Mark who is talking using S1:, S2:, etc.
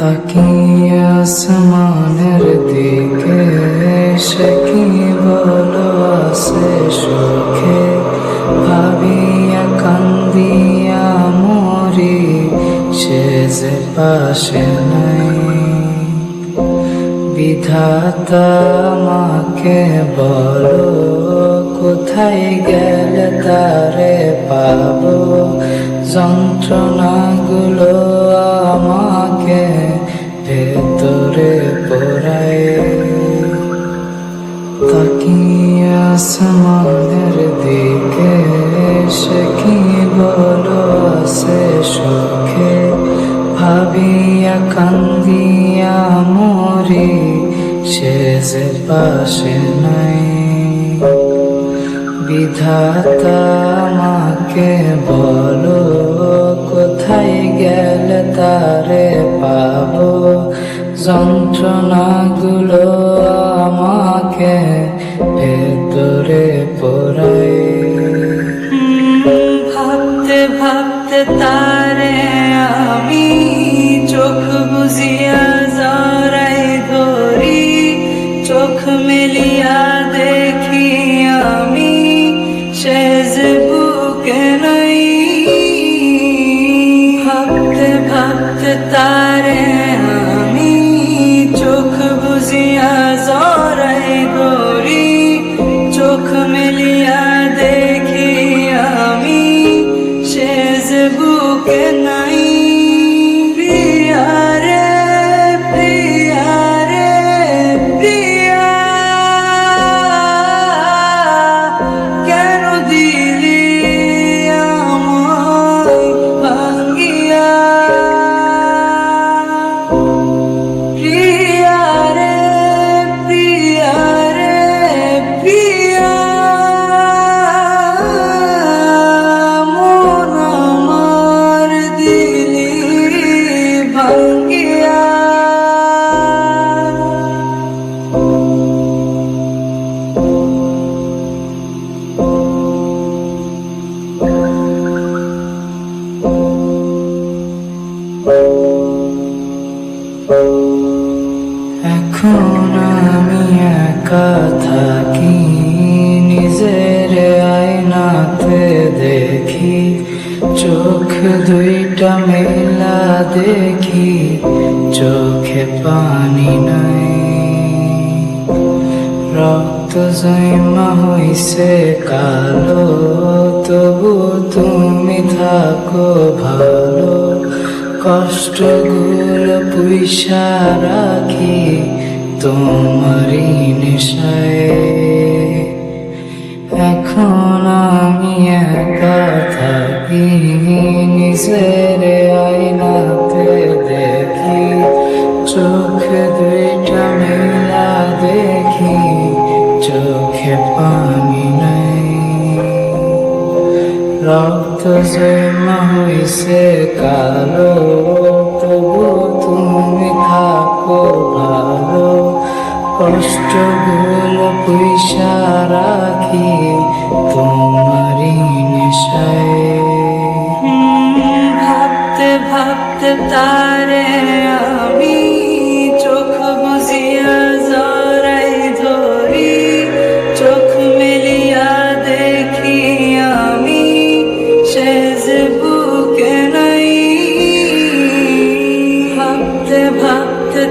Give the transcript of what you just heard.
S1: তাকিয়ে আসমানের দিকে সে কি বলো আসে সুখে ভাবিয়া কান্দিয়া মরি সে যে পাশে নাই। বিধাতা আমাকে বলো কোথায় গেলে তারে পাবো, যন্ত্রণাগুলো আমাকে ভেতরে পোড়ায়। তাকিয়ে আসমানের দিকে সে কি বলো আসে সুখে ভাবিয়া কান্দিয়া মরি সে যে পাশে নাই। বিধাতা আমাকে বলো কোথায় গেলে তারে পাবো, যন্ত্রণাগুলো আমাকে ভেতরে পোড়ায়।
S2: ভাবতে ভাবতে তারে আমি চোখ বুজিয়া জড়াই ধরি, চোখ মেলিয়া দেখি আমি সে যে বুকে নাই। ভাবতে ভাবতে তারে আমি চোখ বুজিয়া জড়াই ধরি, চোখ মেলিয়া দেখি আমি সে যে বুকে নাই। প্রিয়ারে প্রিয়ারে প্রিয়া কেন দিলি আমায় ভাঙ্গিয়া। প্রিয়ারে প্রিয়ারে প্রিয়া মন আমার দিলি ভাঙ্গিয়া।
S1: এখন আমি একা থাকি, নিজের আয়নাতে দেখি, চোখ দুইটা মেলা দেখি, চোখে পানি নাই। রক্ত জমা হইছে কালো, তবু তুমি থাকো ভালো, কষ্টগুলো পুইসা রাখি তোমারই নেশায়। এখন আমি একা থাকি, নিজের আয়নাতে দেখি, চোখ দুইটা মেলা দেখি, চোখে পানি নাই। রক্ত জমা হইছে কালো, তবু তুমি থাকো ভালো, কষ্টগুলো পুইসা রাখি তোমারই নেশায়।
S2: ভাবতে ভাবতে তারে আমি চোখ বুজিয়া জড়াই ধরি, চোখ মেলিয়া দেখি আমি সে যে বুকে নাই। ভাবতে ভাবতে